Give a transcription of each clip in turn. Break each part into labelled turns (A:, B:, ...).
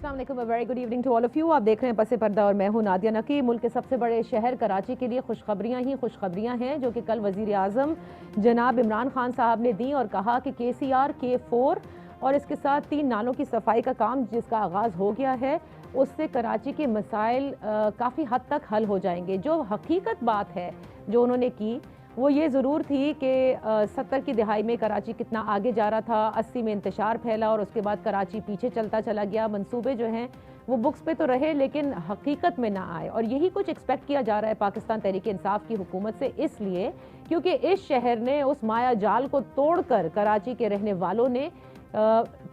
A: अस्सलाम वालेकुम, very good evening to all of you. आप देख रहे हैं पसे पर्दा और मैं हूं नादिया नकी। मुल्क के सबसे बड़े शहर कराची के लिए खुशखबरियां ही खुशखबरियां हैं जो कि कल वज़ीर आज़म जनाब इमरान खान साहब ने दी और कहा कि KCR K4 और इसके साथ 3 नालों की सफाई का काम जिसका आगाज़ हो गया है उससे कराची के मसाइल काफ़ी हद तक हल हो जाएंगे। जो हकीकत बात है जो उन्होंने की वो ये ज़रूर थी कि 70 की दिहाई में कराची कितना आगे जा रहा था, 80 में इंतशार फैला और उसके बाद कराची पीछे चलता चला गया। मंसूबे जो हैं वो बुक्स पे तो रहे लेकिन हकीकत में ना आए और यही कुछ एक्सपेक्ट किया जा रहा है पाकिस्तान तहरीक इंसाफ की हुकूमत से, इसलिए क्योंकि इस शहर ने उस माया जाल को तोड़कर कराची के रहने वालों ने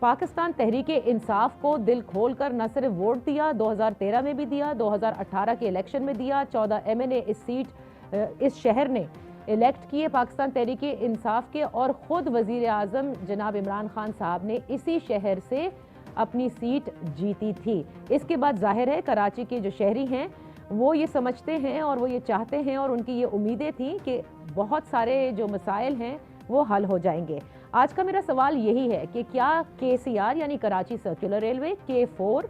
A: पाकिस्तान तहरीक इंसाफ को दिल खोल कर न सिर्फ वोट दिया, 2013 में भी दिया, 2018 के इलेक्शन में दिया, 14 MNA इस सीट इस शहर ने इलेक्ट किए पाकिस्तान तहरीक इंसाफ के और ख़ुद वज़ीर आज़म जनाब इमरान खान साहब ने इसी शहर से अपनी सीट जीती थी। इसके बाद जाहिर है कराची के जो शहरी हैं वो ये समझते हैं और वो ये चाहते हैं और उनकी ये उम्मीदें थी कि बहुत सारे जो मसाइल हैं वो हल हो जाएंगे। आज का मेरा सवाल यही है कि क्या KCR यानी कराची सर्कुलर रेलवे, K4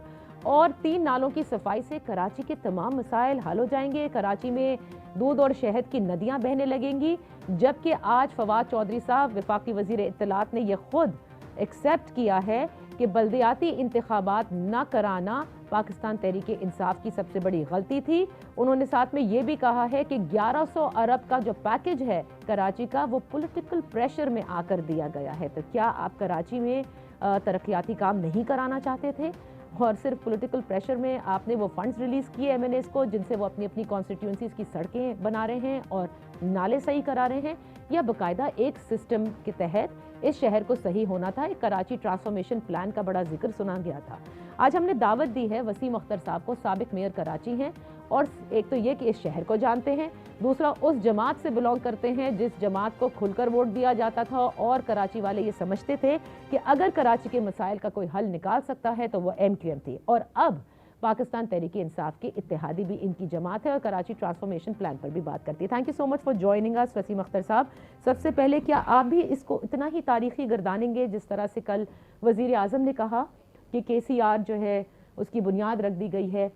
A: और 3 नालों की सफाई से कराची के तमाम मसाइल हल हो जाएंगे? कराची में दूध और शहद की नदियां बहने लगेंगी, जबकि आज फवाद चौधरी साहब वफाकी वजीर इत्तलात ने यह खुद एक्सेप्ट किया है कि बल्दियाती इंतखाबात न कराना पाकिस्तान तहरीक इंसाफ की सबसे बड़ी गलती थी। उन्होंने साथ में ये भी कहा है कि 1100 अरब का जो पैकेज है कराची का वो पॉलिटिकल प्रेशर में आकर दिया गया है। तो क्या आप कराची में तरक्याती काम नहीं कराना चाहते थे और सिर्फ पॉलिटिकल प्रेशर में आपने वो फंड्स रिलीज़ किए MNAs को जिनसे वो अपनी अपनी कॉन्स्टिट्यूंसीज़ की सड़कें बना रहे हैं और नाले सही करा रहे हैं, या बाकायदा एक सिस्टम के तहत इस शहर को सही होना था? एक कराची ट्रांसफॉर्मेशन प्लान का बड़ा जिक्र सुना गया था। आज हमने दावत दी है वसीम अख्तर साहब को, साबिक मेयर कराची हैं और एक तो ये कि इस शहर को जानते हैं, दूसरा उस जमात से बिलोंग करते हैं जिस जमात को खुलकर वोट दिया जाता था और कराची वाले ये समझते थे कि अगर कराची के मसाइल का कोई हल निकाल सकता है तो वो MQM थी और अब पाकिस्तान तहरीक इंसाफ के इत्तेहादी भी इनकी जमात है और कराची ट्रांसफॉर्मेशन प्लान पर भी बात करती है। Thank you so much for joining us Wasim Akhtar साहब। सबसे पहले क्या आप भी इसको इतना ही तारीखी गर्दानेंगे जिस तरह से कल वज़ीर आज़म ने कहा कि KCR जो है उसकी बुनियाद रख दी गई है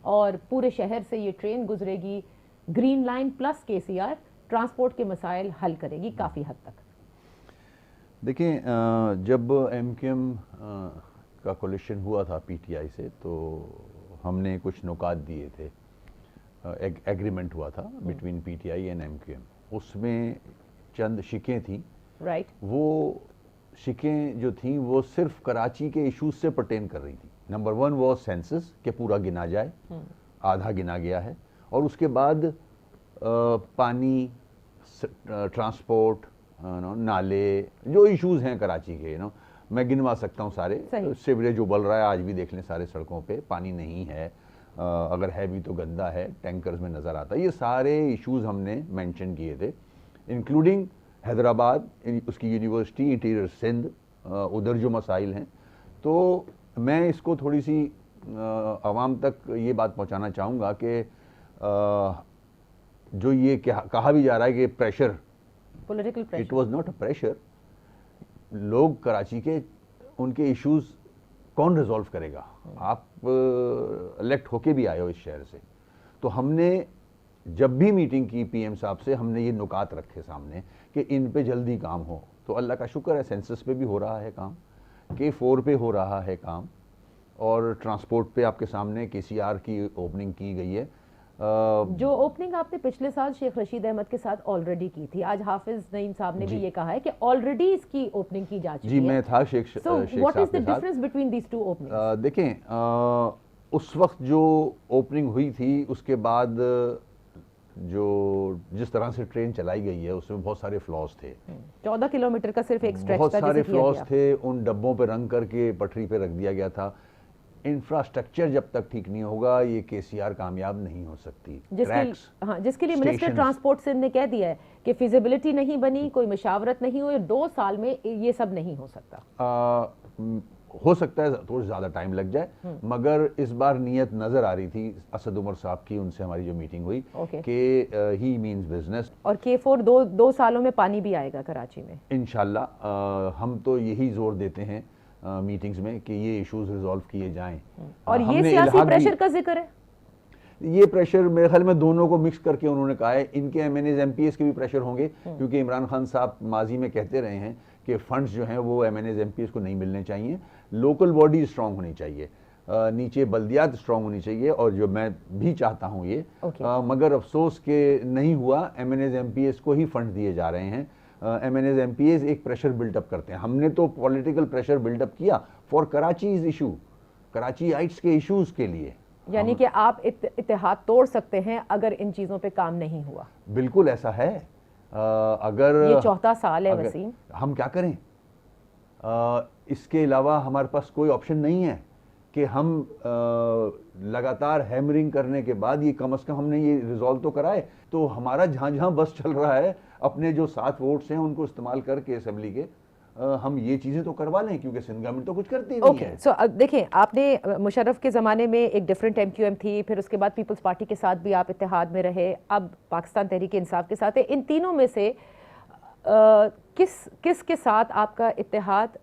A: और पूरे शहर से ये ट्रेन गुजरेगी, green line plus KCR transport के मसाइल हल करेगी काफ़ी हद तक?
B: देखिए, जब MQM का कोलिशन हुआ था PTI से तो हमने कुछ नुकात दिए थे, एग्रीमेंट हुआ था बिटवीन PTI एंड MQM। उसमें चंद शिकें थी,
A: राइट।
B: वो शिकें जो थी वो सिर्फ कराची के इश्यूज से पर्टेन कर रही थी। नंबर 1 वो सेंसस के पूरा गिना जाए, आधा गिना गया है, और उसके बाद पानी, ट्रांसपोर्ट, नाले, जो इश्यूज हैं कराची के, मैं गिनवा सकता हूँ सारे। सीवरेज उबल रहा है, आज भी देख लें सारे सड़कों पे, पानी नहीं है, अगर है भी तो गंदा है, टैंकर्स में नज़र आता है। ये सारे इश्यूज हमने मेंशन किए थे, इंक्लूडिंग हैदराबाद, उसकी यूनिवर्सिटी, इंटीरियर सिंध, उधर जो मसाइल हैं। तो मैं इसको थोड़ी सी आवाम तक ये बात पहुंचाना चाहूँगा कि जो ये कहा भी जा रहा है कि pressure,
A: political pressure,
B: it was not a pressure. लोग कराची के उनके इश्यूज कौन रिजॉल्व करेगा? आप इलेक्ट होके भी आए हो इस शहर से। तो हमने जब भी मीटिंग की PM साहब से, हमने ये नुकात रखे सामने कि इन पे जल्दी काम हो। तो अल्लाह का शुक्र है सेंसस पे भी हो रहा है काम, K4 पे हो रहा है काम, और ट्रांसपोर्ट पे आपके सामने KCR की ओपनिंग की गई है।
A: जो ओपनिंग आपने पिछले साल शेख रशीद अहमद के साथ ऑलरेडी की थी, आज हाफिज नईम साहब ने भी ये कहा है कि ऑलरेडी इसकी ओपनिंग की जा चुकी है।
B: जी, मैं था शेख साहब के साथ।
A: What is the difference between these two openings?
B: देखें, उस वक्त जो ओपनिंग हुई थी उसके बाद जो जिस तरह से ट्रेन चलाई गई है उसमें बहुत सारे फ्लॉज थे।
A: 14 किलोमीटर का सिर्फ एक स्ट्रेच था,
B: बहुत सारे फ्लॉज थे, उन डब्बों पे रंग करके पटरी पे रख दिया गया था। इंफ्रास्ट्रक्चर जब तक ठीक नहीं होगा ये KCR कामयाब नहीं हो सकती।
A: जिसके लिए मिनिस्टर ट्रांसपोर्ट सिंध ने कह दिया है कि फिजिबिलिटी नहीं बनी, कोई मशावरत नहीं हुई, 2 साल में ये सब नहीं हो सकता।
B: हो सकता है थोड़ा ज़्यादा टाइम लग जाए, मगर इस बार नीयत नज़र आ रही थी असद उमर साहब की, उनसे हमारी जो मीटिंग हुई कि ही मीन्स बिजनेस।
A: और K4 दो सालों में पानी भी आएगा कराची में
B: इंशाल्लाह। हम तो यही जोर देते हैं मीटिंग्स में कि ये इश्यूज रिजॉल्व किए जाएं।
A: और ये
B: हमने
A: सियासी
B: इल्हाक भी-
A: प्रेशर का जिक्र है।
B: ये प्रेशर मेरे ख्याल में दोनों को मिक्स करके उन्होंने कहा है। इनके एमएनएज एमपीएस के भी प्रेशर होंगे, क्योंकि इमरान खान साहब माजी में कहते रहे हैं कि फंड्स जो हैं वो एमएनएज एमपीएस को नहीं मिलने चाहिए, लोकल बॉडी स्ट्रांग होनी चाहिए, नीचे बल्दियात स्ट्रांग होनी चाहिए, और जो मैं भी चाहता हूँ ये मगर अफसोस के नहीं हुआ, एमएनएज एमपीएस को ही फंड दिए जा रहे हैं। एमएनएज एमपीएस एक प्रेशर बिल्डअप करते हैं। हमने तो पॉलिटिकल प्रेशर बिल्डअप किया फॉर कराचीज इशू, कराचीइट्स के इश्यूज के लिए।
A: यानी कि आप इत्तेहाद तोड़ सकते हैं अगर इन चीजों पे काम नहीं हुआ।
B: बिल्कुल ऐसा है। अगर
A: ये चौथा साल है वसीम,
B: हम क्या करें? इसके अलावा हमारे पास कोई ऑप्शन नहीं है कि हम लगातार हैमरिंग करने के बाद ये कम से कम हमने ये रिजॉल्व तो कराए। तो हमारा जहां जहां बस चल रहा है, अपने जो 7 वोट्स हैं उनको इस्तेमाल करके असेंबली के हम ये चीजें तो करवा लें, क्योंकि सिंध गवर्नमेंट तो कुछ करती नहीं है।
A: सो देखें, आपने मुशर्रफ के ज़माने में एक डिफरेंट एमक्यूएम थी, फिर उसके बाद पीपल्स पार्टी के साथ भी आप इत्तेहाद में रहे, अब पाकिस्तान तहरीक इंसाफ के साथ है। इन तीनों में से किस के साथ आपका इत्तेहाद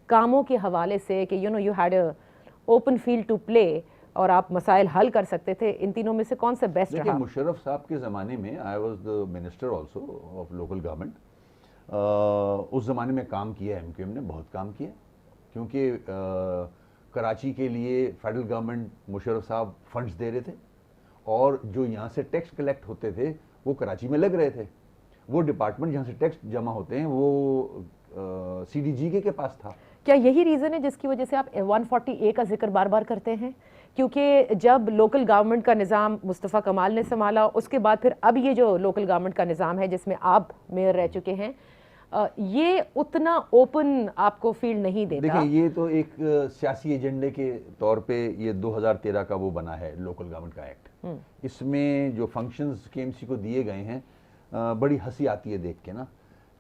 A: कामों के हवाले से कि you had a open field to play और आप मसाइल हल कर सकते थे, इन तीनों में से कौन सा बेस्ट रहा?
B: मुशर्रफ साहब के ज़माने में I was the minister also of local government. उस ज़माने में काम किया, एमक्यूएम ने बहुत काम किया, क्योंकि कराची के लिए फेडरल गवर्नमेंट मुशर्रफ साहब फंड्स दे रहे थे, और जो यहाँ से टैक्स कलेक्ट होते थे वो कराची में लग रहे थे। वो डिपार्टमेंट जहाँ से टैक्स जमा होते हैं वो CDG के पास था।
A: क्या यही रीज़न है जिसकी वजह से आप 140A का जिक्र बार बार करते हैं? क्योंकि जब लोकल गवर्नमेंट का निज़ाम मुस्तफ़ा कमाल ने संभाला, उसके बाद फिर अब ये जो लोकल गवर्नमेंट का निज़ाम है जिसमें आप मेयर रह चुके हैं, ये उतना ओपन आपको फील नहीं देता।
B: देखिए, ये तो एक सियासी एजेंडे के तौर पे ये 2013 का वो बना है लोकल गवर्नमेंट का एक्ट। इसमें जो फंक्शंस KMC को दिए गए हैं, बड़ी हंसी आती है देख के ना।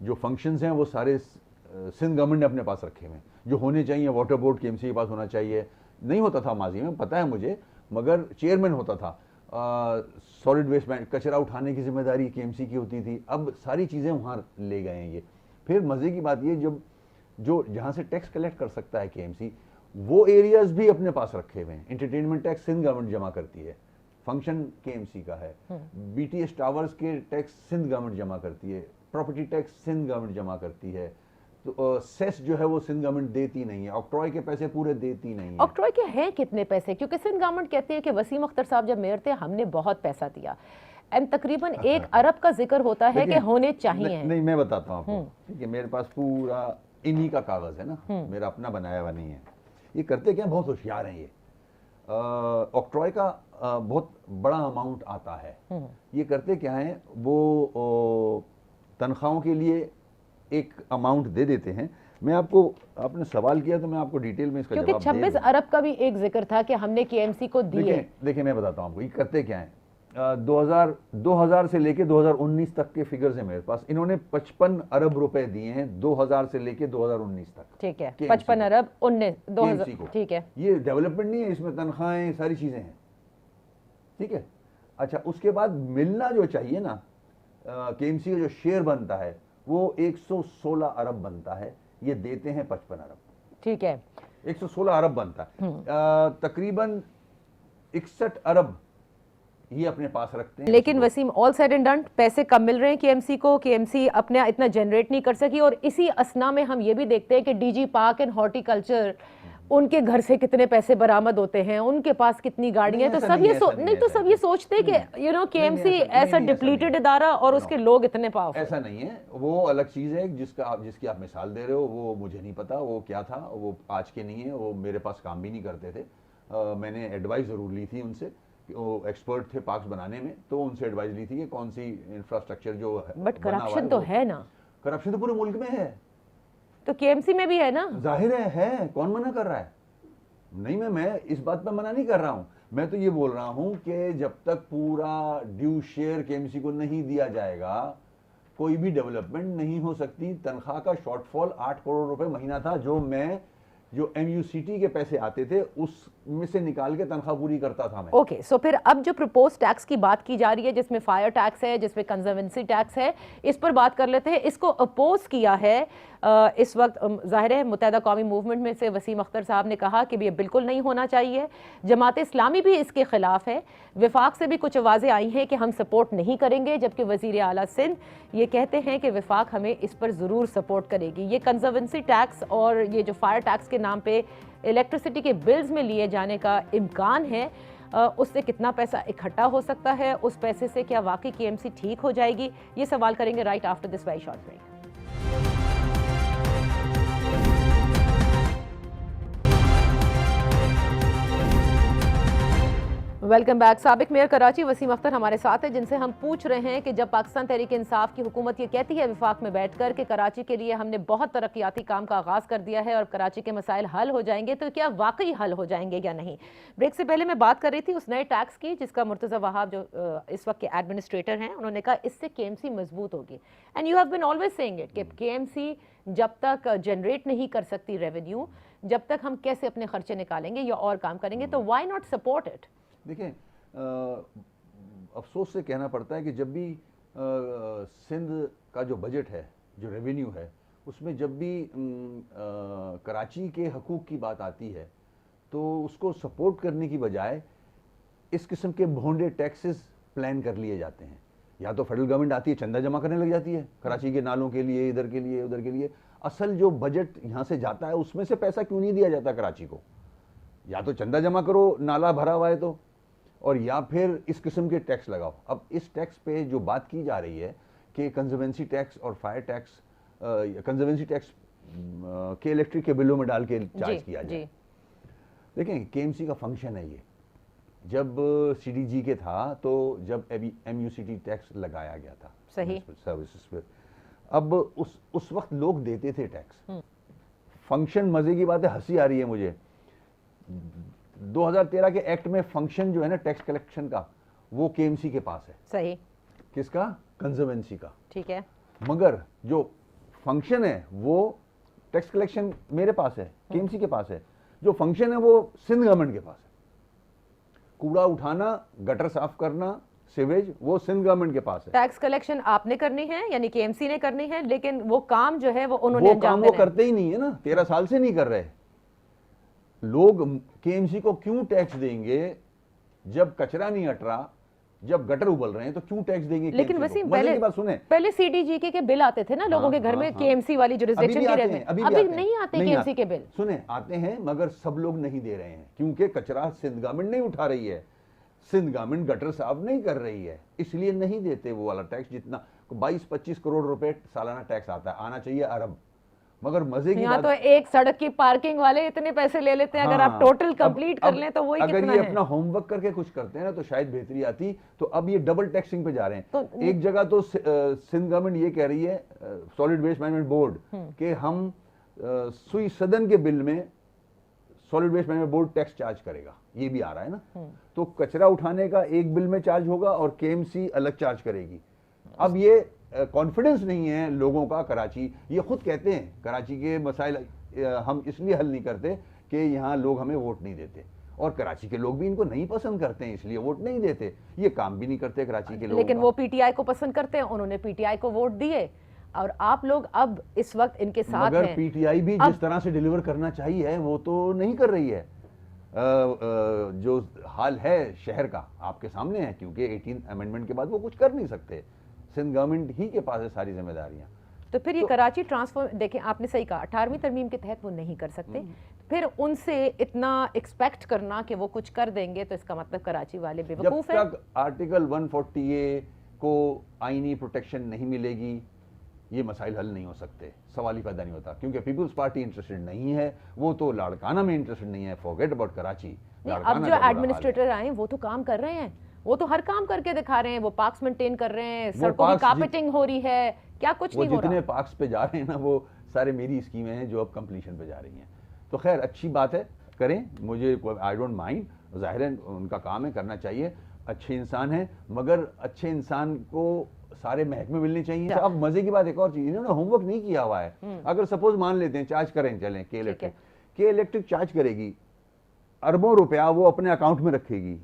B: जो फंक्शंस हैं वो सारे सिंध गवर्नमेंट ने अपने पास रखे हुए हैं। जो होने चाहिए, वाटर बोर्ड KMC के पास होना चाहिए, नहीं होता था माजी में, पता है मुझे, मगर चेयरमैन होता था। सॉलिड वेस्ट कचरा उठाने की जिम्मेदारी KMC की होती थी। अब सारी चीज़ें वहाँ ले गए हैं ये। फिर मज़े की बात ये, जब जो जहाँ से टैक्स कलेक्ट कर सकता है KMC, वो एरियाज भी अपने पास रखे हुए हैं। एंटरटेनमेंट टैक्स सिंध गवर्नमेंट जमा करती है, फंक्शन KMC का है। BTS टावर्स के टैक्स सिंध गवर्नमेंट जमा करती है, प्रॉपर्टी टैक्स सिंध गवर्नमेंट जमा करती है। तो सेस जो है वो सिंध गवर्नमेंट देती नहीं है, ऑक्ट्रॉय के पैसे पूरे देती नहीं है।
A: ऑक्ट्रॉय के हैं कितने पैसे? क्योंकि सिंध गवर्नमेंट कहती है कि वसीम अख्तर साहब जब मेयर थे हमने बहुत पैसा दिया, एंड तकरीबन 1 अरब का जिक्र होता है कि होने चाहिए।
B: नहीं, मैं बताता हूँ आपको, ठीक है, मेरे पास पूरा इन्हीं का कागज है ना, मेरा अपना बनाया हुआ नहीं है। ये करते क्या, बहुत होशियार हैं ये। ऑक्ट्रॉय का बहुत बड़ा अमाउंट आता है। ये करते क्या है, वो तनख्वाहों के लिए एक अमाउंट दे देते हैं। मैं आपको, आपने सवाल किया तो मैं आपको डिटेल में इसका जवाब
A: क्योंकि 26 अरब का भी एक जिक्र था कि हमने KMC को दिए।
B: देखिए मैं बताता हूँ आपको ये करते क्या है। 2000 से लेके 2019 तक के फिगर्स हैं मेरे पास। इन्होंने 55 अरब रुपए दिए हैं 2000 से लेके 2019 तक।
A: ठीक है, 55 अरब 2000, ठीक है।
B: ये डेवलपमेंट नहीं है, इसमें तनख्वाहें सारी चीजें हैं, ठीक है। अच्छा, उसके बाद मिलना जो चाहिए ना, KMC का जो शेयर बनता है वो 116 अरब बनता है, ये देते हैं 55 अरब।
A: ठीक है,
B: 116 अरब बनता है। तकरीबन 61 अरब ये अपने पास रखते हैं।
A: लेकिन Wasim, all said and done, पैसे कम मिल रहे हैं KMC को, KMC अपने इतना जनरेट नहीं कर सकी। और इसी असना में हम ये भी देखते हैं कि DG पार्क एंड हॉर्टिकल्चर, उनके घर से कितने पैसे बरामद होते हैं, उनके पास कितनी गाड़ियां हैं। तो सब ये सब ये सोचते हैं कि KMC ऐसा डिप्लीटेड इदारा और उसके लोग इतने पावरफुल।
B: ऐसा नहीं है, वो अलग चीज है जिसकी आप मिसाल दे रहे हो, वो मुझे नहीं पता वो क्या था। वो आज के नहीं है, वो मेरे पास काम भी नहीं करते थे। मैंने एडवाइस जरूर ली थी उनसे, वो एक्सपर्ट थे पार्क्स बनाने में, तो उनसे एडवाइस ली थी कि कौन सी इंफ्रास्ट्रक्चर जो है।
A: बट करप्शन तो है ना,
B: करप्शन तो पूरे मुल्क में है,
A: तो KMC में भी है ना।
B: जाहिर है, कौन मना कर रहा है? नहीं, मैं इस बात पर मना नहीं कर रहा हूं। मैं तो ये बोल रहा हूं कि जब तक पूरा ड्यू शेयर KMC को नहीं दिया जाएगा, कोई भी डेवलपमेंट नहीं हो सकती। तनख्वाह का शॉर्टफॉल 8 करोड़ रुपए महीना था, जो MUCT के पैसे आते थे उसमें से निकाल के तनख्वाह पूरी करता था मैं।
A: ओके, सो फिर अब जो प्रपोज टैक्स की बात की जा रही है, जिसमें फायर टैक्स है, जिसमें कंजर्वेंसी टैक्स है, इस पर बात कर लेते हैं। इसको अपोज किया है इस वक्त ज़ाहिर है मुत्तहदा कौमी मूवमेंट में से वसीम अख्तर साहब ने कहा कि ये बिल्कुल नहीं होना चाहिए। जमात इस्लामी भी इसके ख़िलाफ़ है। वफाक से भी कुछ आवाज़ें आई हैं कि हम सपोर्ट नहीं करेंगे, जबकि वज़ीर आला सिंध ये कहते हैं कि वफाक हमें इस पर ज़रूर सपोर्ट करेगी। ये कंजर्वेंसी टैक्स और ये जो फायर टैक्स के नाम पे इलेक्ट्रिसिटी के बिल्स में लिए जाने का इम्कान है, उससे कितना पैसा इकट्ठा हो सकता है, उस पैसे से क्या वाकई केएमसी ठीक हो जाएगी, ये सवाल करेंगे right after this very short break. Welcome back. साबिक मेयर कराची वसीम अख्तर हमारे साथ है, जिनसे हम पूछ रहे हैं कि जब पाकिस्तान तहरीक इंसाफ की हुकूमत ये कहती है विफाक में बैठकर कि कराची के लिए हमने बहुत तरक्याती काम का आगाज़ कर दिया है और कराची के मसाइल हल हो जाएंगे, तो क्या वाकई हल हो जाएंगे या नहीं। ब्रेक से पहले मैं बात कर रही थी उस नए टैक्स की जिसका मुर्तज़ा वहाब जो इस वक्त के एडमिनिस्ट्रेटर हैं, उन्होंने कहा इससे केएमसी मजबूत होगी। And you have been always saying it कि केएमसी जब तक जनरेट नहीं कर सकती रेवेन्यू, जब तक हम कैसे अपने खर्चे निकालेंगे या और काम करेंगे, तो वाई नॉट सपोर्ट इट।
B: देखिए, अफसोस से कहना पड़ता है कि जब भी सिंध का जो बजट है, जो रेवेन्यू है, उसमें जब भी कराची के हकूक़ की बात आती है तो उसको सपोर्ट करने की बजाय इस किस्म के भोंडे टैक्सेस प्लान कर लिए जाते हैं। या तो फेडरल गवर्नमेंट आती है, चंदा जमा करने लग जाती है कराची के नालों के लिए, इधर के लिए, उधर के लिए। असल जो बजट यहाँ से जाता है उसमें से पैसा क्यों नहीं दिया जाता कराची को? या तो चंदा जमा करो, नाला भरा हुआ है तो, और या फिर इस किस्म के टैक्स लगाओ। अब इस टैक्स पे जो बात की जा रही है कि कंजर्वेंसी टैक्स और फायर टैक्स, कंजर्वेंसी टैक्स के इलेक्ट्रिक के बिलों में डाल के चार्ज किया जाए। देखें, केएमसी का फंक्शन है ये। जब सीडीजी के था तो जब एमयूसीटी टैक्स लगाया गया था
A: सही
B: सर्विसेज पे, अब उस वक्त लोग देते थे टैक्स। फंक्शन, मजे की बात है, हंसी आ रही है मुझे, 2013 के एक्ट में फंक्शन जो है ना टैक्स कलेक्शन का, वो केएमसी के पास है।
A: सही।
B: किसका? कंजर्वेंसी का।
A: ठीक है।
B: मगर जो फंक्शन है वो टैक्स कलेक्शन मेरे पास है, केएमसी के पास है। जो फंक्शन है वो सिंध गवर्नमेंट के पास है। कूड़ा उठाना, गटर साफ करना, सीवेज, वो सिंध गवर्नमेंट के पास है।
A: टैक्स कलेक्शन आपने करनी है, यानी केएमसी ने करनी है, लेकिन वो काम जो है वो उन्होंने
B: वो काम वो करते ही नहीं है ना, 13 साल से नहीं कर रहे। लोग केएमसी को क्यों टैक्स देंगे जब कचरा नहीं हट रहा, जब गटर उबल रहे हैं, तो क्यों टैक्स देंगे?
A: लेकिन वसीम, पहले सीडीजी के बिल आते थे ना लोगों के घर में, केएमसी वाली जुरिसडिक्शन की रेट में। अभी नहीं आते केएमसी के बिल।
B: सुने, आते हैं मगर सब लोग नहीं दे रहे हैं, क्योंकि कचरा सिंध गवर्नमेंट नहीं उठा रही है, सिंध गवर्नमेंट गटर साफ नहीं कर रही है, इसलिए नहीं देते वो वाला टैक्स। जितना 22-25 करोड़ रुपए सालाना टैक्स आता है, आना चाहिए अरब। मगर मजे की बात,
A: तो एक सड़क की पार्किंग वाले इतने पैसे ले लेते हैं। अगर आप टोटल कंप्लीट कर लें तो वही कितना है।
B: अगर ये अपना होमवर्क करके कुछ करते हैं ना तो शायद बेहतरी आती। तो अब ये डबल टैक्सिंग पे जा रहे हैं। तो एक जगह तो सिंध गवर्नमेंट ये कह रही है, सॉलिड वेस्ट मैनेजमेंट बोर्ड, कि हम सुई सदन के बिल में solid waste management board tax charge करेगा। ये भी आ रहा है ना। तो कचरा उठाने का एक बिल में चार्ज होगा और केएमसी अलग चार्ज करेगी। अब ये कॉन्फिडेंस नहीं है लोगों का। कराची ये खुद कहते हैं कराची के मसाइल हम इसलिए हल नहीं करते कि यहाँ लोग हमें वोट नहीं देते, और कराची के लोग भी इनको नहीं पसंद करते हैं, इसलिए वोट नहीं देते। ये काम भी नहीं करते कराची के लोग।
A: लेकिन वो पीटीआई को पसंद करते हैं, उन्होंने पीटीआई को वोट दिए और आप लोग अब इस वक्त इनके साथ
B: मगर
A: हैं।
B: पीटीआई भी जिस तरह से डिलीवर करना चाहिए वो तो नहीं कर रही है। जो हाल है शहर का आपके सामने है, क्योंकि 18 अमेंडमेंट के बाद वो कुछ कर नहीं सकते। सिंध गवर्नमेंट ही के पास है सारी जिम्मेदारियां।
A: तो फिर ये कराची ट्रांसफॉर्म, देखें आपने सही कहा, 18वीं तरमीम के तहत वो नहीं कर सकते। फिर उनसे इतना एक्सपेक्ट करना कि वो कुछ कर देंगे, तो इसका मतलब कराची वाले बेवकूफ हैं।
B: जब तक आर्टिकल 140A को आईनी प्रोटेक्शन नहीं मिलेगी, ये मसाइल हल नहीं हो सकते। सवाल ही पैदा नहीं होता, क्योंकि पीपल्स पार्टी इंटरेस्टेड नहीं है, वो तो लाड़काना में इंटरेस्टेड नहीं है। Forget about Karachi.
A: अब जो एडमिनिस्ट्रेटर आए वो तो काम कर रहे हैं, वो तो हर काम करके दिखा रहे हैं। वो पार्क्स मेंटेन कर रहे हैं, सड़कों की कारपेटिंग हो रही है, क्या कुछ नहीं हो रहा।
B: जितने पार्क्स पे जा रहे हैं ना, वो सारे मेरी स्कीमें हैं जो अब कंप्लीशन पे जा रही हैं। तो खैर अच्छी बात है, करें, मुझे आई डोंट माइंड। जाहिर है उनका काम है, करना चाहिए। अच्छे इंसान है, मगर अच्छे इंसान को सारे महकमे मिलने चाहिए। अब मजे की बात एक और चीज, इन्होंने होमवर्क नहीं किया हुआ है। अगर सपोज मान लेते हैं चार्ज करें, चलें के इलेक्ट्रिक चार्ज करेगी, अरबों रुपया वो अपने अकाउंट में रखेगी,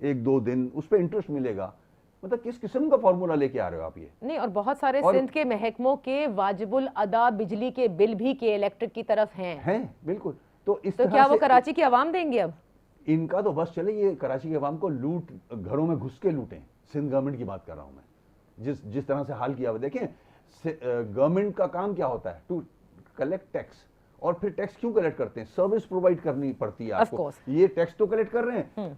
B: 1-2 दिन उस पर इंटरेस्ट मिलेगा, मतलब किस किस्म का फॉर्मूला लेके आ रहे हो आप ये?
A: नहीं, और बहुत सारे सिंध के महकमों के वाजिबुल अदा बिजली के बिल भी के इलेक्ट्रिक की तरफ हैं
B: बिल्कुल। तो इस
A: तो
B: तरह
A: क्या वो
B: से
A: कराची की आवाम देंगे अब?
B: इनका तो बस चले, ये कराची के अवाम को लूट, घरों में घुस के लूटें। सिंध गवर्नमेंट की बात कर रहा हूं मैं, जिस तरह से हाल किया हुआ। देखें, गवर्नमेंट का काम क्या होता है? To collect tax. और फिर टैक्स क्यों कलेक्ट करते हैं? सर्विस प्रोवाइड करनी पड़ती है आपको। ये टैक्स तो कलेक्ट कर रहे हैं,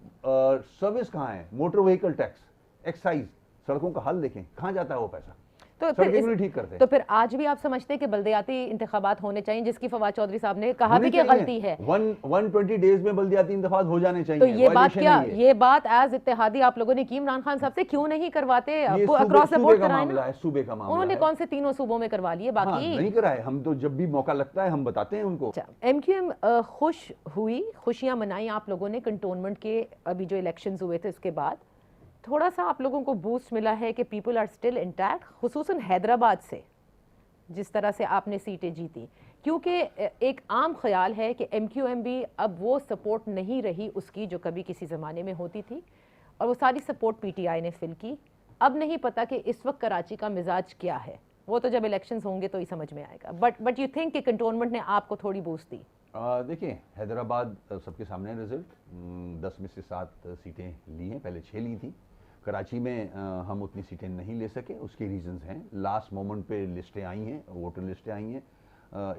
B: सर्विस कहाँ है? मोटर व्हीकल टैक्स, एक्साइज, सड़कों का हाल देखें, कहाँ जाता है वो पैसा?
A: तो
B: ठीक करते हैं।
A: तो फिर आज भी आप समझते हैं कि बल्दियाती इंतखाबात होने चाहिए, जिसकी फवाद चौधरी साहब ने कहा भी कि गलती है?
B: 120 डेज में बल्दियाती इंतखाबात हो जाने चाहिए।
A: तो ये बात एज इत्तेहादी आप लोगों ने की इमरान खान साहब से, क्यों नहीं करवाते? अक्रॉस द बोर्ड कराएं ना।
B: सूबे का मामला
A: उन्होंने कौन से तीनों सूबों में करवा लिए, बाकी
B: नहीं कराए। हम तो जब भी मौका लगता है हम बताते हैं उनको।
A: MQM खुश हुई, खुशियां मनाई आप लोगों ने कंटोनमेंट के अभी जो इलेक्शंस हुए थे उसके बाद। थोड़ा सा आप लोगों को बूस्ट मिला है कि पीपल आर स्टिल इंटैक्ट, खुसूसन हैदराबाद से जिस तरह से आपने सीटें जीती, क्योंकि एक आम ख्याल है कि MQM भी अब वो सपोर्ट नहीं रही उसकी जो कभी किसी ज़माने में होती थी, और वो सारी सपोर्ट PTI ने फिल की। अब नहीं पता कि इस वक्त कराची का मिजाज क्या है, वो तो जब इलेक्शंस होंगे तो ही समझ में आएगा। बट यू थिंक कि कंटोनमेंट ने आपको थोड़ी बूस्ट दी?
B: देखिए, हैदराबाद सबके सामने रिजल्ट, 10 में से 7 सीटें ली हैं, पहले 6 ली थी। कराची में हम उतनी सीटें नहीं ले सके, उसके रीजंस हैं। लास्ट मोमेंट पे लिस्टें आई हैं, वोटर लिस्टें आई हैं,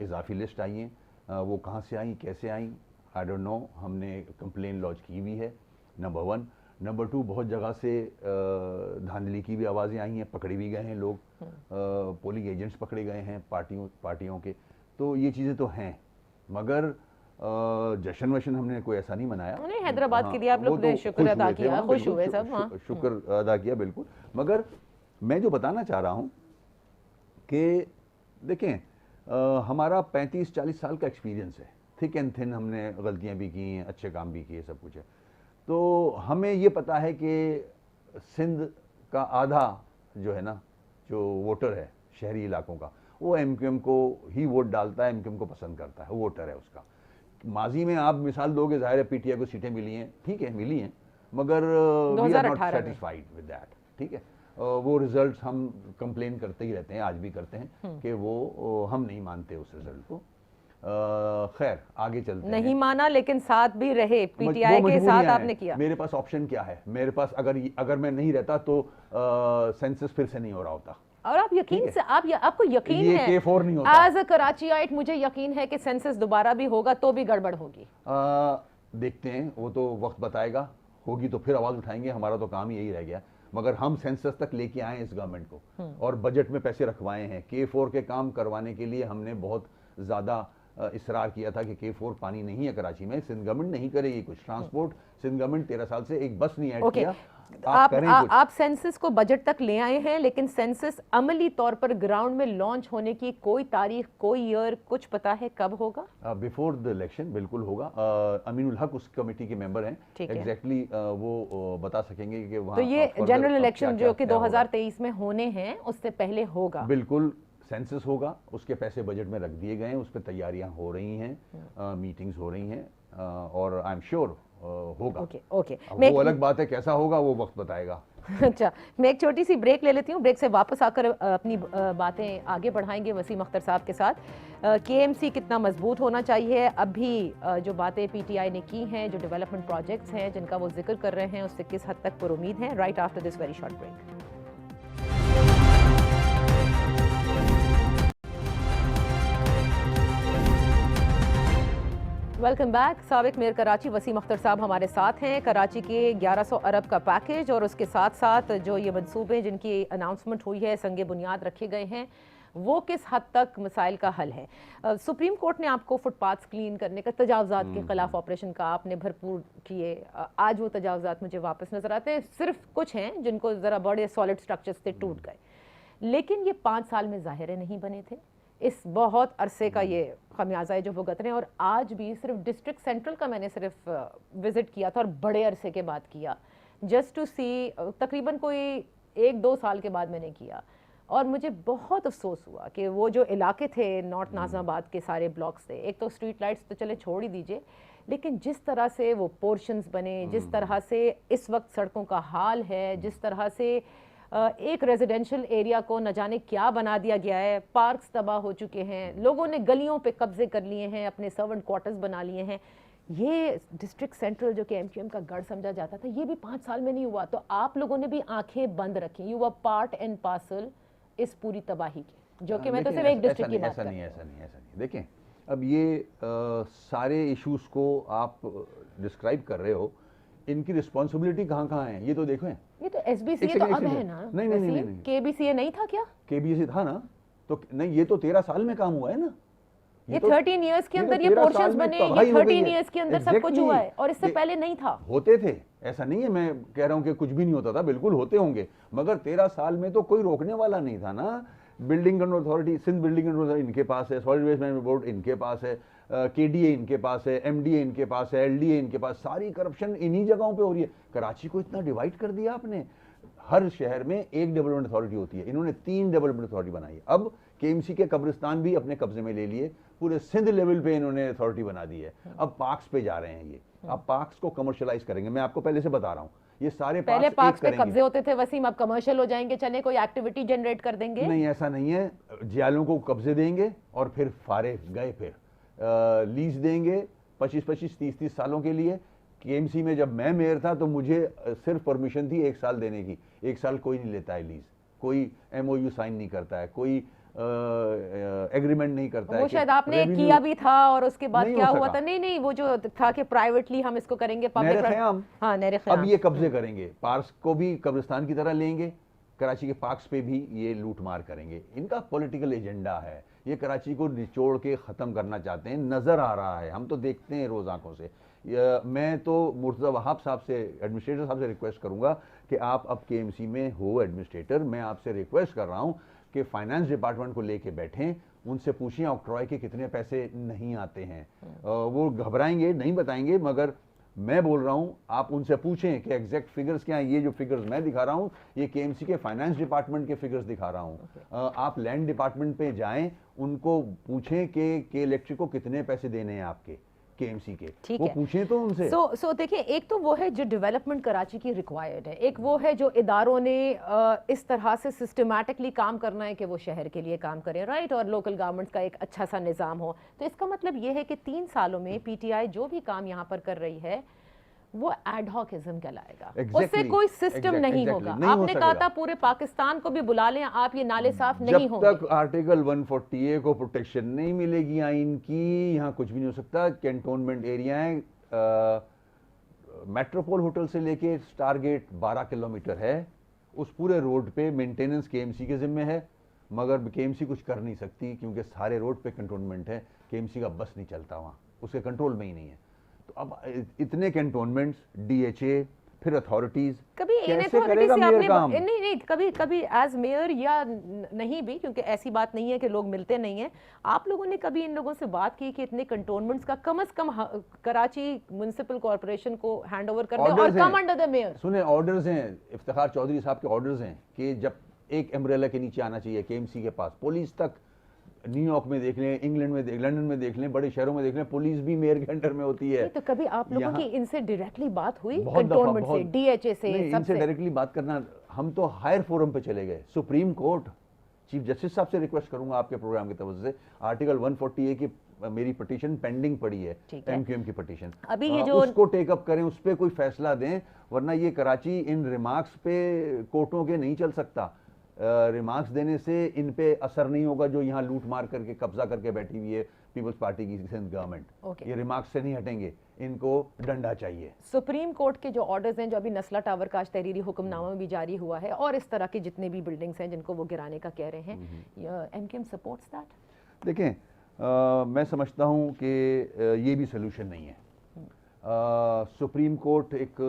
B: इजाफी लिस्ट आई हैं। वो कहाँ से आई, कैसे आई, आई डोंट नो। हमने कंप्लेन लॉन्च की हुई है, नंबर 1। नंबर 2, बहुत जगह से धांधली की भी आवाज़ें आई हैं, पकड़े भी गए हैं लोग, पोलिंग एजेंट्स पकड़े गए हैं पार्टियों के। तो ये चीज़ें तो हैं, मगर जश्न वशन हमने कोई ऐसा नहीं मनाया।
A: नहीं, हैदराबाद के लिए आप लोग ने शुक्र अदा किया, खुश हुए सब।
B: शुक्र अदा किया, बिल्कुल। मगर मैं जो बताना चाह रहा हूँ कि देखें, हमारा 35-40 साल का एक्सपीरियंस है, थिक एंड थिन। हमने गलतियाँ भी की हैं, अच्छे काम भी किए, सब कुछ है। तो हमें ये पता है कि सिंध का आधा जो है ना, जो वोटर है शहरी इलाकों का, वो MQM को ही वोट डालता है, MQM को पसंद करता है, वोटर है उसका। माजी में आप मिसाल दोगे, जाहिर है PTI को सीटें मिली हैं, ठीक है मिली हैं, मगर we are not satisfied with that, ठीक है। वो रिजल्ट्स हम कंप्लेन करते ही रहते हैं, आज भी करते हैं कि वो हम नहीं मानते उस रिजल्ट को। खैर, आगे चलते
A: नहीं माना, लेकिन साथ भी रहे PTI के साथ आपने किया।
B: मेरे पास ऑप्शन क्या है? मेरे पास अगर मैं नहीं रहता तो सेंसस फिर से नहीं हो रहा होता।
A: और आप यकीन से आपको यकीन
B: ये
A: है
B: K4 नहीं होता।
A: एज अ कराचीआइट मुझे यकीन है कि सेंसस दोबारा भी होगा तो भी गड़बड़ होगी।
B: देखते हैं, वो तो वक्त बताएगा। होगी तो फिर आवाज उठाएंगे, हमारा तो काम ही यही रह गया। मगर हम सेंसस तक लेके आए इस गवर्नमेंट को और बजट में पैसे रखवाए हैं। K4 के काम करवाने के लिए हमने बहुत ज्यादा इसरार किया था कि K4 पानी नहीं है कराची में, सिंध गवर्नमेंट नहीं करेगी कुछ। ट्रांसपोर्ट सिंध गवर्नमेंट 13 साल से एक बस नहीं ऐड किया।
A: आप सेंसस को बजट तक ले आए हैं, लेकिन सेंसस अमली तौर पर ग्राउंड में लॉन्च होने की कोई तारीख, कोई ईयर कुछ पता है कब होगा?
B: बिफोर द इलेक्शन बिल्कुल होगा। अमीनुल हक उस कमेटी के मेंबर हैं, एग्जैक्टली वो बता सकेंगे कि वहाँ।
A: तो ये जनरल इलेक्शन जो कि 2023 में होने हैं उससे पहले होगा?
B: बिल्कुल, सेंसस होगा, उसके पैसे बजट में रख दिए गए हैं, उस पर तैयारियां हो रही हैं, मीटिंग्स हो रही हैं, और आई एम श्योर होगा।
A: ओके।
B: वो अलग बात है, कैसा होगा वो वक्त बताएगा।
A: अच्छा, मैं एक छोटी सी ब्रेक ले लेती हूँ। ब्रेक से वापस आकर अपनी बातें आगे बढ़ाएंगे वसीम अख्तर साहब के साथ। KMC कितना मजबूत होना चाहिए, अभी जो बातें PTI ने की हैं, जो डेवलपमेंट प्रोजेक्ट्स हैं जिनका वो जिक्र कर रहे हैं, उससे किस हद तक पुरुमीद हैं। Right after this very short break. Welcome back. साबिक मेयर कराची वसीम अख्तर साहब हमारे साथ हैं। कराची के 1100 अरब का पैकेज और उसके साथ साथ जो ये मंसूबे जिनकी अनाउंसमेंट हुई है, संगे बुनियाद रखे गए हैं, वो किस हद तक मसाइल का हल है। सुप्रीम कोर्ट ने आपको फुटपाथ क्लीन करने का, तजावजात के खिलाफ ऑपरेशन का आपने भरपूर किए। आज वो तजावजात मुझे वापस नजर आते हैं। सिर्फ कुछ हैं जिनको ज़रा बड़े सॉलिड स्ट्रक्चर्स से टूट गए, लेकिन ये 5 साल में ज़ाहिर नहीं बने थे। इस बहुत अरसे का ये खमियाजा है जो भुगत रहे हैं। और आज भी सिर्फ डिस्ट्रिक्ट सेंट्रल का मैंने सिर्फ विज़िट किया था, और बड़े अरसे के बाद किया, जस्ट टू सी। तकरीबन कोई 1-2 साल के बाद मैंने किया, और मुझे बहुत अफसोस हुआ कि वो जो इलाके थे नॉर्थ नाज़िमाबाद के सारे ब्लॉक्स थे, एक तो स्ट्रीट लाइट्स तो चले छोड़ ही दीजिए, लेकिन जिस तरह से वो पोर्शंस बने, जिस तरह से इस वक्त सड़कों का हाल है, जिस तरह से एक रेजिडेंशियल एरिया को न जाने क्या बना दिया गया है, पार्क्स तबाह हो चुके हैं, लोगों ने गलियों पे कब्जे कर लिए हैं, अपने सर्वेंट क्वार्टर्स बना लिए हैं। ये डिस्ट्रिक्ट सेंट्रल जो कि एमक्यूएम का गढ़ समझा जाता था, ये भी 5 साल में नहीं हुआ। तो आप लोगों ने भी आंखें बंद रखी, you were part and parcel इस पूरी तबाही के, जो कि मैं तो सिर्फ एक डिस्ट्रिक्ट की बात कर रही हूं।
B: ऐसा नहीं। देखें, अब ये सारे इश्यूज को आप डिस्क्राइब कर रहे हो, इनकी रिस्पॉन्सिबिलिटी कहाँ कहाँ है ये तो देखो।
A: ये तो एसबीसीए तो अब है ना?
B: नहीं,
A: केबीसीए नहीं था क्या?
B: केबीसीए था ना, तो नहीं, ये तो 13 साल में काम हुआ है ना।
A: ये 13 इयर्स के अंदर ये पोर्शंस बने, ये 13 इयर्स के अंदर सब कुछ हुआ है, और इससे पहले नहीं था।
B: होते थे, ऐसा नहीं है मैं कह रहा हूं कि कुछ भी नहीं होता था, बिल्कुल होते होंगे, मगर 13 साल में तो कोई रोकने वाला नहीं था ना। Building control authority, Sindh building control authority इनके पास है, सॉलिड वेस्ट मैनेजमेंट बोर्ड इनके पास है, केडीए इनके पास है, एमडीए इनके पास है, एलडीए इनके पास, सारी करप्शन इन्हीं जगहों पे हो रही है। कराची को इतना डिवाइड कर दिया आपने, हर शहर में एक डेवलपमेंट अथॉरिटी होती है, इन्होंने 3 डेवलपमेंट अथॉरिटी बनाई है। अब केएमसी के कब्रिस्तान भी अपने कब्जे में ले लिए, पूरे सिंध लेवल पे इन्होंने अथॉरिटी बना दी है। अब पार्क्स पे जा रहे हैं ये, अब पार्क्स को कमर्शियलाइज करेंगे। मैं आपको पहले से बता रहा हूँ, ये सारे
A: पहले पार्क्स पे कब्जे होते थे वसीम, अब कमर्शियल हो जाएंगे, चले कोई एक्टिविटी जनरेट कर देंगे।
B: नहीं, ऐसा नहीं है, जियालों को कब्जे देंगे और फिर फारे गए, फिर लीज देंगे 25-25, 30-30 सालों के लिए। केएमसी में जब मैं मेयर था तो मुझे सिर्फ परमिशन थी 1 साल देने की, 1 साल कोई नहीं लेता है लीज, कोई एमओयू साइन नहीं करता है, कोई एग्रीमेंट नहीं करता है।
A: वो शायद आपने किया भी था और उसके बाद क्या हुआ था? नहीं, वो जो था कि प्राइवेटली हम इसको करेंगे, पब्लिक। हाँ, नहर ख़याम।
B: अब ये कब्जे करेंगे, पार्क्स को भी कब्रिस्तान की तरह लेंगे, कराची के पार्क्स पे भी ये लूट मार करेंगे। इनका पॉलिटिकल एजेंडा है, ये कराची को निचोड़ के ख़त्म करना चाहते हैं, नज़र आ रहा है, हम तो देखते हैं रोज़ आंखों से। मैं तो मुर्तज़ा वहाब साहब से, एडमिनिस्ट्रेटर साहब से रिक्वेस्ट करूंगा कि आप अब केएमसी में हो एडमिनिस्ट्रेटर, मैं आपसे रिक्वेस्ट कर रहा हूं कि फाइनेंस डिपार्टमेंट को लेके बैठें, उनसे पूछें ऑक्ट्रॉय के कितने पैसे नहीं आते हैं। वो घबराएंगे, नहीं बताएंगे, मगर मैं बोल रहा हूं आप उनसे पूछें कि एग्जैक्ट फिगर्स क्या हैं। ये जो फिगर्स मैं दिखा रहा हूं, ये केएमसी के फाइनेंस डिपार्टमेंट के फिगर्स दिखा रहा हूं। आप लैंड डिपार्टमेंट पे जाएं, उनको पूछें कि के इलेक्ट्रिक को कितने पैसे देने हैं आपके केएमसी के, वो पूछें तो उनसे।
A: सो देखिए, एक तो वो है जो डेवलपमेंट कराची की रिक्वायर्ड है, एक वो है जो इदारों ने इस तरह से सिस्टमैटिकली काम करना है कि वो शहर के लिए काम करें, राइट, और लोकल गवर्नमेंट का एक अच्छा सा निज़ाम हो। तो इसका मतलब ये है कि 3 सालों में पीटीआई जो भी काम यहाँ पर कर रही है वो एडहॉकिज्म कहलाएगा, उससे कोई सिस्टम नहीं होगा। आपने कहा था पूरे पाकिस्तान को भी बुला लें, आप ये नाले साफ नहीं होंगे।
B: जब तक आर्टिकल 140A को प्रोटेक्शन नहीं मिलेगी आइन की, यहाँ कुछ भी नहीं हो सकता। कैंटोनमेंट एरिया है, मेट्रोपोल होटल से लेके स्टार गेट 12 किलोमीटर है, उस पूरे रोड पे मेंटेनेंस केएमसी के जिम्मे है, मगर केएमसी कुछ कर नहीं सकती क्योंकि सारे रोड पे कंटोनमेंट है, केएमसी का बस नहीं चलता वहाँ, उसके कंट्रोल में ही नहीं है। तो अब इतने कैंटोनमेंट्स, डीएचए, फिर अथॉरिटीज,
A: कभी
B: कैसे करेगा मेयर काम?
A: नहीं, कभी एज मेयर या नहीं भी, क्योंकि ऐसी बात नहीं है कि लोग मिलते नहीं हैं। आप लोगों ने कभी इन लोगों से बात की कि इतने कंटोनमेंट्स का कम से कम कराची म्युनिसिपल कॉर्पोरेशन को हैंड ओवर कर दे और कम अंडर द मेयर?
B: सुने, ऑर्डर्स हैं, इफ्तिखार चौधरी साहब के ऑर्डर्स हैं कि जब एक अम्ब्रेला के नीचे आना चाहिए केएमसी के पास, पुलिस तक, न्यूयॉर्क में देख लें, इंग्लैंड में लंदन में देख लें, बड़े शहरों में देख लें, पुलिस भी मेयर के अंडर में होती है।
A: तो कभी आप लोगों की इनसे डायरेक्टली बात हुई? कंटोनमेंट से, डीएचए से,
B: इनसे डायरेक्टली बात करना, हम तो हायर फोरम पे चले गए, सुप्रीम कोर्ट, चीफ जस्टिस साहब से रिक्वेस्ट करूंगा आपके प्रोग्राम की तरफ से, आर्टिकल 140A की मेरी पिटीशन पेंडिंग पड़ी है, एमक्यूएम की पिटीशन,
A: अभी ये जो
B: उसको टेकअप करें, उस पर कोई फैसला दें, वरना ये कराची इन रिमार्क्स पे कोर्टों के नहीं चल सकता। रिमार्क्स देने से इन पे असर नहीं होगा जो यहाँ लूट मार करके कब्जा करके बैठी हुई है पीपल्स पार्टी की सिंध गवर्नमेंट। ये रिमार्क्स से नहीं हटेंगे, इनको डंडा चाहिए।
A: सुप्रीम कोर्ट के जो ऑर्डर्स हैं, जो अभी नस्ला टावर का आज तहरीरी हुक्मनामा में भी जारी हुआ है, और इस तरह के जितने भी बिल्डिंग्स हैं जिनको वो गिराने का कह रहे हैं, एमक्यूएम सपोर्ट्स दैट?
B: देखें, मैं समझता हूँ कि ये भी सोल्यूशन नहीं है। सुप्रीम कोर्ट एक,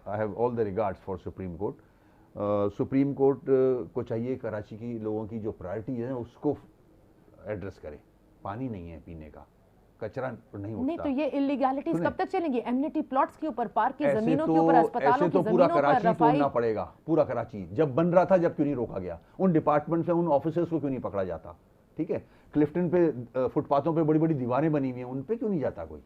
B: I have all the regards for supreme court. Supreme court को चाहिए कराची की लोगों की जो प्रायोरिटी है उसको एड्रेस करे। पानी नहीं है पीने का, कचरा नहीं उठता।
A: नहीं तो ये इलीगैलिटीज कब तक चलेंगी? एम्यूनिटी प्लॉट्स के ऊपर, पार्क की जमीनों के ऊपर, अस्पतालों की
B: पूरा कराची तोड़ना पड़ेगा, पूरा कराची। जब बन रहा था, जब क्यों नहीं रोका गया? उन डिपार्टमेंट से, उन ऑफिसर्स को क्यों नहीं पकड़ा जाता? ठीक है, क्लिफ्टन पे फुटपाथों पे बड़ी बड़ी दीवारें बनी हुई हैं, उन पे क्यों नहीं जाता कोई?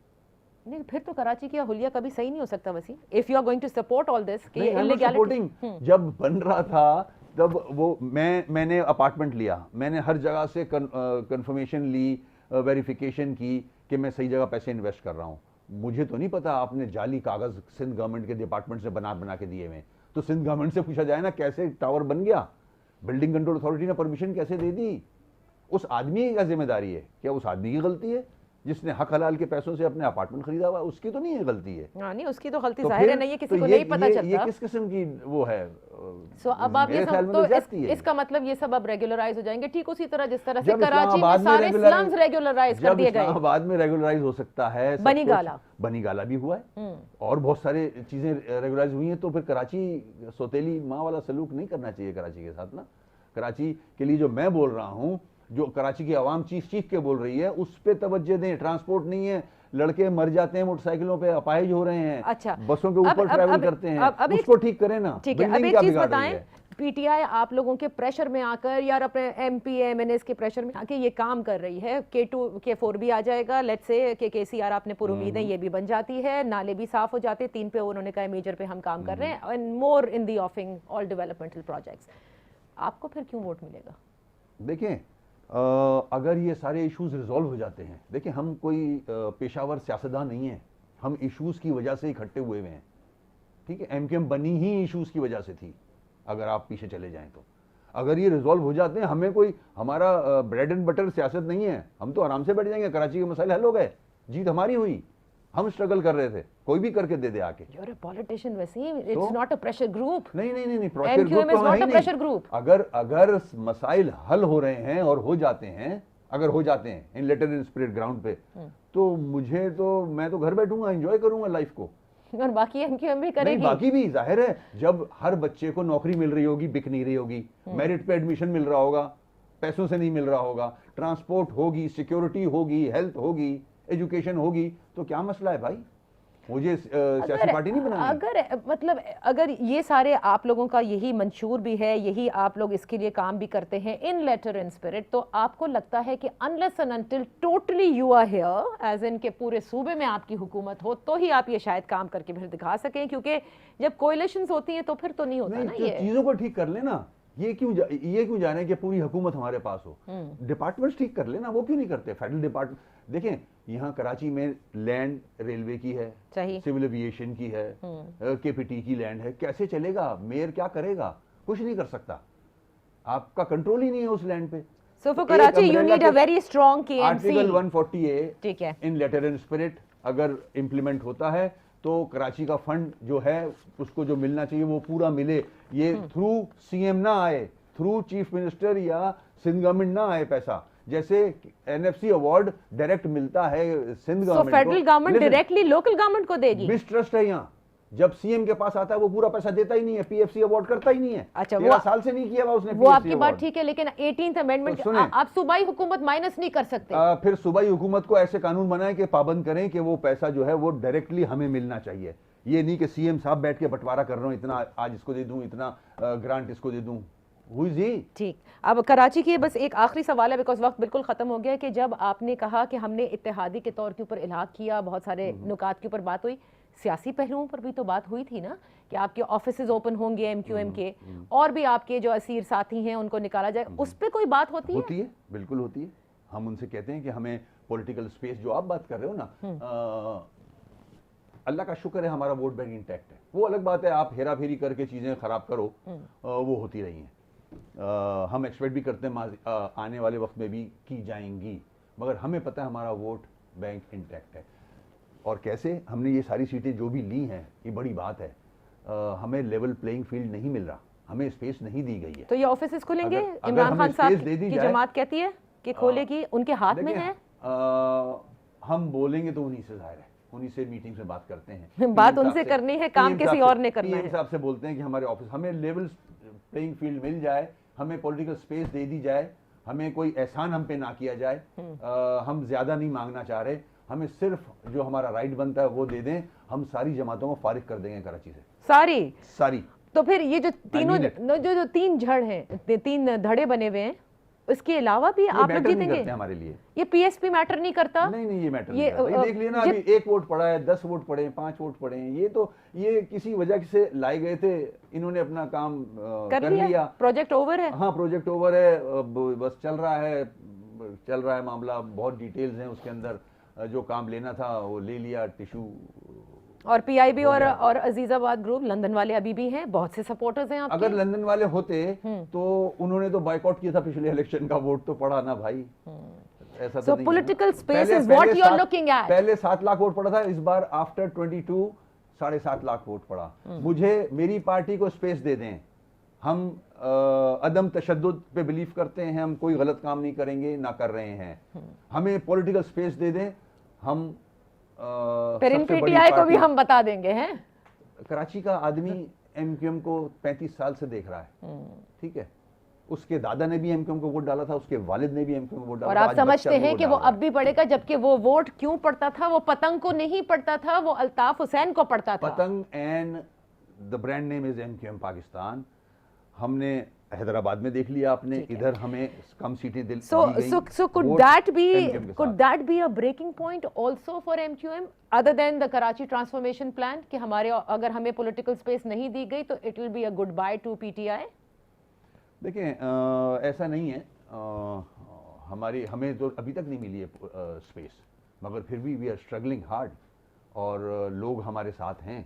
A: नहीं फिर तो कराची की हुलिया कभी सही नहीं हो सकता Wasi, if you are going to support all this कि
B: इलीगैलिटी। जब बन रहा था तब वो मैंने अपार्टमेंट लिया, मैंने हर जगह से कंफर्मेशन ली, वेरिफिकेशन की कि मैं सही जगह पैसे इन्वेस्ट कर रहा हूँ। मुझे तो नहीं पता आपने जाली कागज सिंध गवर्नमेंट के डिपार्टमेंट से बना के दिए हुए, तो सिंध गवर्नमेंट से पूछा जाए ना कैसे टावर बन गया, बिल्डिंग कंट्रोल अथॉरिटी ने परमिशन कैसे दे दी, उस आदमी की क्या जिम्मेदारी है? क्या उस आदमी की गलती है जिसने हक हलाल के पैसों से अपने अपार्टमेंट खरीदा हुआ? उसकी तो नहीं है गलती है।
A: नहीं उसकी तो गलती जाहिर है नहीं है, किसी को नहीं पता चलता।
B: ये किस किस्म की वो है?
A: सो अब आप ये सब तो इसका मतलब ये सब अब रेगुलराइज हो जाएंगे, ठीक उसी तरह जिस तरह से कराची में सारे स्लम्स रेगुलराइज कर दिए गए।
B: बाद में रेगुलराइज हो सकता है, बनी गाला भी हुआ है और बहुत सारी चीजें रेगुलराइज हुई हैं। तो फिर कराची सौतेली माँ वाला सलूक नहीं करना चाहिए कराची के साथ ना। कराची के लिए जो मैं बोल रहा हूँ, जो कराची की आवाम चीख के बोल रही है, उस पे तवज्जो दें। ट्रांसपोर्ट नहीं है, लड़के मर जाते हैं मोटरसाइकिलों पे, अपाहिज हो रहे हैं,
A: अच्छा
B: बसों के ऊपर ट्रैवल करते हैं, उसको ठीक करें ना।
A: ठीक है, अब एक चीज बताएं, पीटीआई आप लोगों के प्रेशर में आकर यार अपने एमपी एमएनएस के प्रेशर में आके ये काम कर रही है। K2 K4 भी आ जाएगा, लेट्स से कि KCR आपने पूरी उम्मीदें ये भी बन जाती है, नाले भी साफ हो जाते हैं, 3 पे उन्होंने कहा मेजर पे हम काम कर रहे हैं and more in the ऑफिंग all developmental projects. आपको फिर क्यों वोट मिलेगा?
B: देखें, अगर ये सारे इश्यूज रिजॉल्व हो जाते हैं, देखिए हम कोई पेशावर सियासतदान नहीं है, हम इश्यूज की वजह से इकट्ठे हुए हैं, ठीक है। एमकेएम बनी ही इश्यूज की वजह से थी, अगर आप पीछे चले जाएं तो। अगर ये रिजॉल्व हो जाते हैं, हमें कोई हमारा ब्रेड एंड बटर सियासत नहीं है, हम तो आराम से बैठ जाएंगे, कराची के मसाइल हल हो गए, जीत हमारी हुई। हम स्ट्रगल कर रहे थे, कोई भी करके दे दे आके।
A: You're a politician Wasim, it's not a pressure group।
B: नहीं, pressure group
A: MQM is not a pressure group।
B: अगर मसाइल हल हो रहे हैं और हो जाते हैं, अगर हो जाते हैं इन लेटर इन स्पिरिट ग्राउंड पे, तो मैं तो घर बैठूंगा, एंजॉय करूंगा लाइफ को।
A: और बाकी MQM भी करेगी।
B: बाकी भी जाहिर है, जब हर बच्चे को नौकरी मिल रही होगी, बिक नहीं रही होगी, मेरिट पे एडमिशन मिल रहा होगा, पैसों से नहीं मिल रहा होगा, ट्रांसपोर्ट होगी, सिक्योरिटी होगी, हेल्थ होगी, एजुकेशन होगी, तो क्या मसला है भाई? मुझे सियासी पार्टी नहीं बनानी।
A: अगर ये सारे आप लोगों का यही मंशूर भी है, यही आप लोग इसके लिए काम भी करते हैं इन लेटर इन स्पिरिट, तो आपको लगता है कि unless and until totally you are here as in के पूरे सूबे में आपकी हुकूमत हो, तो ही आप ये शायद काम करके फिर दिखा सकें, क्योंकि जब कोएलिशंस होती हैं तो फिर तो नहीं होता ना। ये
B: चीजों को ठीक कर लेना, ये क्यों जाने कि पूरी हुकूमत हमारे पास हो। डिपार्टमेंट्स ठीक कर लेना, वो क्यों नहीं करते? फेडरल डिपार्टमेंट देखें, यहाँ कराची में लैंड रेलवे की है, सिविल एविएशन की है, केपीटी की लैंड है, कैसे चलेगा? मेयर क्या करेगा? कुछ नहीं कर सकता, आपका कंट्रोल ही नहीं है उस लैंड पे।
A: So for Karachi you need a very strong KMC।
B: Article 140A
A: ठीक है,
B: इन लेटर इन स्पिरिट अगर इम्प्लीमेंट होता है तो कराची का फंड जो है उसको जो मिलना चाहिए वो पूरा मिले। ये थ्रू सीएम ना आए, थ्रू चीफ मिनिस्टर या सिंध गवर्नमेंट ना आए पैसा। जैसे एनएफसी अवार्ड डायरेक्ट मिलता है सिंध गवर्नमेंट को,
A: federal government directly local government को देगी।
B: मिसट्रस्ट है यहाँ, जब सीएम के पास आता है वो पूरा पैसा देता ही नहीं है, पीएफसी अवार्ड करता ही नहीं है।
A: अच्छा,
B: 13 साल से नहीं किया उसने।
A: वो आपकी बात ठीक है, लेकिन 18th अमेंडमेंट तो आप सूबाई हुकूमत माइनस नहीं कर सकते।
B: फिर सूबाई हुकूमत को ऐसे कानून बनाए कि पाबंद करें कि वो पैसा जो है वो डायरेक्टली हमें मिलना चाहिए। ये नहीं कि सीएम साहब बैठ के बंटवारा कर रहा हूं, इतना आज इसको दे दूं, इतना ग्रांट इसको दे दूं।
A: ठीक, अब कराची की बस एक आखिरी सवाल है, बिकॉज वक्त बिल्कुल खत्म हो गया है, कि जब आपने कहा कि हमने इत्तेहादी के तौर के ऊपर इलाहा किया, बहुत सारे नुकात के ऊपर बात हुई, सियासी पहलुओं पर भी तो बात हुई थी ना, कि आपके ऑफिसेज ओपन होंगे एमक्यूएम के, और भी आपके जो असीर साथी हैं उनको निकाला जाए, उस पर कोई बात होती है?
B: होती है, बिल्कुल होती है। हम उनसे कहते हैं कि हमें पॉलिटिकल स्पेस, जो आप बात कर रहे हो ना, अल्लाह का शुक्र है हमारा वोट बैंक इंटैक्ट है। वो अलग बात है आप हेरा फेरी करके चीजें खराब करो, वो होती रही हैं। हम एक्सपेक्ट भी करते हैं आने वाले वक्त में भी की जाएंगी, मगर हमें पता है हमारा वोट बैंक इंटैक्ट है। और कैसे हमने ये सारी सीटें जो भी ली हैं, ये बड़ी बात है। हमें लेवल प्लेइंग फील्ड नहीं मिल रहा, हमें स्पेस नहीं दी गई है।
A: तो ये ऑफिसेज खुलेंगे? इमरान खान साहब की जमात कहती है कि खोलेगी, उनके हाथ में है।
B: हम बोलेंगे तो उन्हीं से, जाहिर है उन्हीं से मीटिंग में बात करते हैं।
A: बात उनसे करनी है, काम किसी और ने करना है।
B: हिसाब से बोलते हैं कि हमारे ऑफिस, हमें लेवल प्लेइंग फील्ड मिल जाए, हमें पॉलिटिकल स्पेस दे दी जाए, हमें कोई एहसान हम पे ना किया जाए। हम ज्यादा नहीं मांगना चाह रहे, हमें सिर्फ जो हमारा राइट बनता है वो दे दें। हम सारी जमातों को फारिग कर देंगे कराची से, सारी।
A: तो फिर ये जो तीनों जो तीन जड़ हैं, 3 धड़े बने हुए हैं, इसके अलावा भी
B: ये
A: आप लोग
B: मैटर नहीं
A: जीतेंगे?
B: करते हमारे लिए।
A: ये पीएसपी मैटर नहीं करता?
B: नहीं ये मैटर
A: ये,
B: नहीं करता। ये देख लिया ना, अभी 1 वोट पड़ा है, 10 वोट पड़े हैं, 5 वोट पड़े हैं, ये किसी वजह से लाए गए थे, इन्होंने अपना काम कर लिया।
A: प्रोजेक्ट ओवर है।
B: हाँ, प्रोजेक्ट ओवर है, बस चल रहा है मामला, बहुत डिटेल्स हैं उसके अंदर, जो काम लेना था वो ले लिया, टिश्यू।
A: और पीआईबी और अजीजाबाद ग्रुप लंदन वाले अभी भी हैं, बहुत से सपोर्टर्स हैं आपके।
B: अगर लंदन वाले होते तो उन्होंने तो बायकॉट किया था पिछले इलेक्शन का, वोट तो पड़ा ना भाई। ऐसा तो नहीं है।
A: Political space is what you are looking at.
B: पहले 7 लाख वोट पड़ा था, इस बार आफ्टर 22 7.5 लाख वोट पड़ा। मुझे मेरी पार्टी को स्पेस दे दें, हम अदम तशद्दुद पे बिलीव करते हैं, हम कोई गलत काम नहीं करेंगे, ना कर रहे हैं, हमें पॉलिटिकल स्पेस दे दें, हम
A: फिर इन पीटीआई को भी हम बता देंगे हैं।
B: कराची का आदमी एमक्यूएम को 35 साल से देख रहा है, ठीक है, उसके दादा ने भी एमक्यूएम को वोट डाला था, उसके वालिद ने भी एमक्यूएम को वोट डाला
A: और
B: था।
A: आप समझते हैं कि वो अब भी पड़ेगा, जबकि वो वोट क्यों पड़ता था? वो पतंग को नहीं पड़ता था, वो अल्ताफ हुसैन को पड़ता था।
B: पतंग and the brand name is MQM Pakistan. हमने हैदराबाद में देख लिया आपने, इधर हमें कम सीटें दी गई।
A: So could that be a breaking point also for MQM other than the Karachi transformation plan कि हमारे अगर हमें political space नहीं दी गई तो it will be a goodbye to PTI?
B: देखिए ऐसा नहीं है, हमें तो अभी तक नहीं मिली है स्पेस, मगर फिर भी वी आर स्ट्रगलिंग हार्ड और लोग हमारे साथ हैं।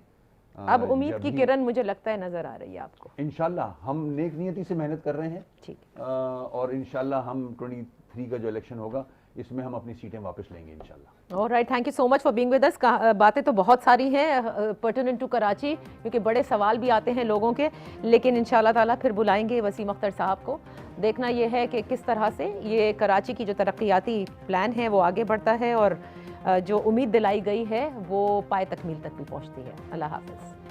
A: अब उम्मीद की किरण मुझे लगता है नजर आ रही है आपको।
B: इंशाल्लाह हम नेक नियति से मेहनत कर रहे हैं,
A: ठीक,
B: और इंशाल्लाह हम 23 का जो इलेक्शन होगा इसमें हम अपनी सीटें वापस लेंगे इंशाल्लाह।
A: Alright, thank you so much for being with us. बातें तो बहुत सारी हैं पर्टिनेंट टू कराची, क्योंकि बड़े सवाल भी आते हैं लोगों के, लेकिन इंशाल्लाह ताला फिर बुलाएंगे वसीम अख्तर साहब को। देखना ये है कि किस तरह से ये कराची की जो तरक्याती प्लान है वो आगे बढ़ता है और जो उम्मीद दिलाई गई है वो पाए तकमील तक भी पहुंचती है। अल्लाह हाफ़िज़।